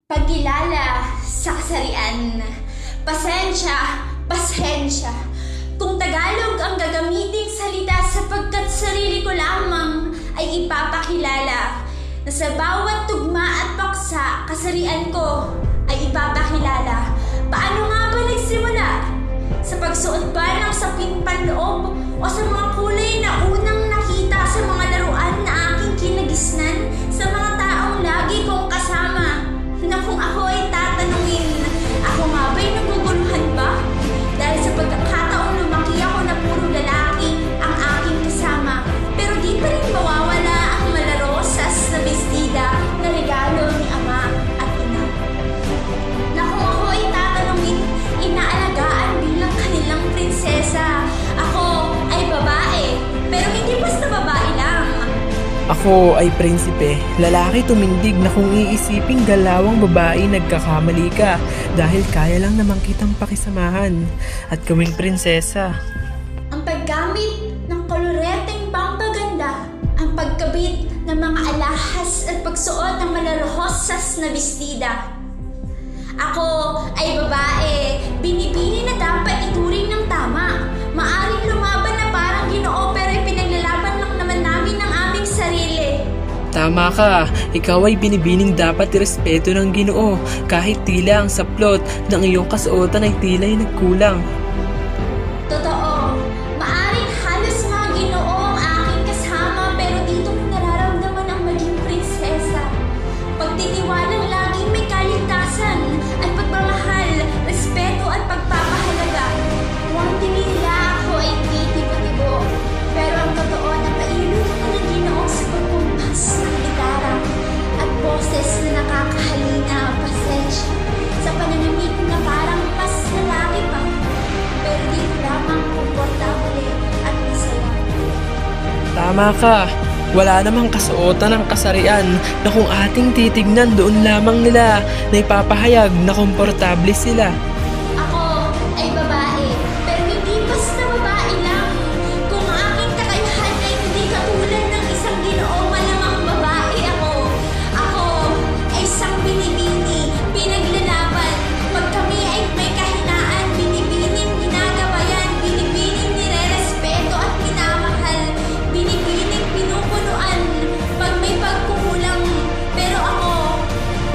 Pagkilala sa kasarian. Pasensya. Kung Tagalog ang gagamiting salita sapagkat sarili ko lamang ay ipapakilala na sa bawat tugma at paksa, kasarian ko ay ipapakilala. Paano nga ba nagsimula? Sa pagsuot ba ng saping panloob o sa mga kulay na unang nakita sa mga laruan na aking kinagisnan sa mga taong lagi kong kasama? Na kung ako ay tatanungin, ako nga ba'y naguguluhan ba? Dahil sa pagkakataong lumaki ako na puro lalaki ang aking kasama. Pero di pa rin mawawala ang malarosas na bestida na regalo ni ama at ina. Na kung ako ay tatanungin, inaalagaan bilang kanilang prinsesa. Ako ay babae, pero hindi basta babae lang. Ako ay prinsipe, lalaki tumindig na kung iisiping galawang babae nagkakamali ka dahil kaya lang naman kitang pakisamahan at gawing prinsesa. Ang paggamit ng koloreteng pampaganda, ang pagkabit ng mga alahas at pagsuot ng malarosas na bestida. Ako ay babae, binibini na dapat ituring ng tama. Maaring lumaban na parang Ginoo pero ipinaglalaban lang naman namin ang aming sarili. Tama ka, ikaw ay binibining dapat irespeto ng Ginoo kahit tila ang saplot ng iyong kasuotan ay tila'y nagkulang. Totoo, maaring halos mga Ginoo ang aking kasama pero dito ko nararamdaman ang maging prinsesa. Pagtitiwalang laging may kaligtasan at pagmamahal, respeto at pagpapahalaga. Huwag tingin nila ako ay titibo-tibo. Pero ang totoo na pailuluto ko ng Ginoo sa pagkumpas ng gitara at boses na nakakahalina, pasensya sa pananamit na parang mas lalaki pa. Pero dito lamang komportable at masaya. Tama ka, wala namang kasuotan ng kasarian na kung ating titignan doon lamang nila na ipapahayag na komportable sila. Ako ay babae, pero hindi basta babae lang. Kung ang aking kakayahan ay hindi katulad ng isang Ginoo, malamang babae ako. Ako ay isang binibini, pinaglalaban. Pag kami ay may kahinaan, binibining ginagabayan, binibining nirerespeto at minamahal, binibining pinupunuan. Pag may pagkukulang, pero ako,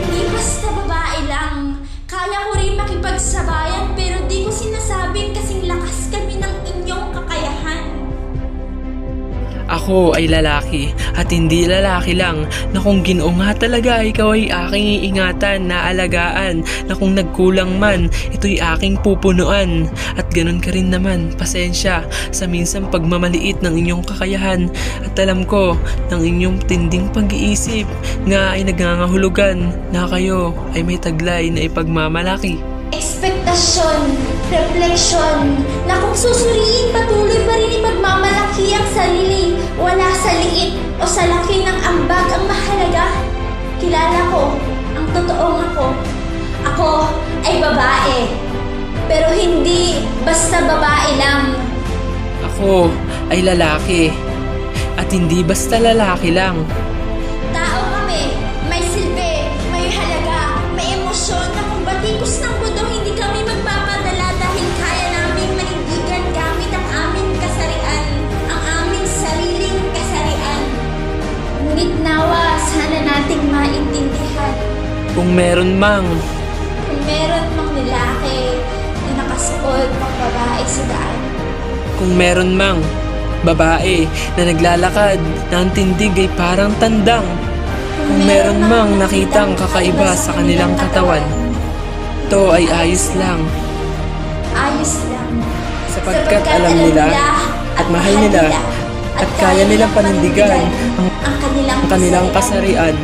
hindi basta babae lang. Kaya ko rin makipagsabayan pero di ko sinasabing kasing lakas kami ng inyong kakayahan. Ako ay lalaki at hindi lalaki lang na kung Ginoo nga talaga ikaw ay aking iingatan na alagaan na kung nagkulang man ito'y aking pupunuan at ganun ka rin naman pasensya sa minsang pagmamaliit ng inyong kakayahan at alam ko ng inyong tinding pag-iisip nga ay nagangahulugan na kayo ay may taglay na ipagmamalaki. Ekspektasyon, refleksyon, na kung susuriin patuloy pa rin ipagmamalaki ang sarili, wala sa liit o sa laki ng ambag ang mahalaga. Kilala ko ang totoong ako. Ako ay babae, pero hindi basta babae lang. Ako ay lalaki at hindi basta lalaki lang. Tao kami, may silbi, may halaga, may emosyon na kung batikos ng mundo hindi kami magpapadala dahil kaya naming manindigan gamit ang aming kasarian, ang aming sariling kasarian. Ngunit nawa sana nating maintindihan Kung meron mang kung meron mang lalaki na nakasuot pang babae sa daan. Kung meron mang babae na naglalakad na ang tindig ay parang tandang. Kung meron mang nakitang kakaiba sa kanilang katawan, ito ay ayos lang. Ayos lang. Sapagkat alam nila at mahal nila at kaya nilang panindigan ang ang kanilang kanilang kasarian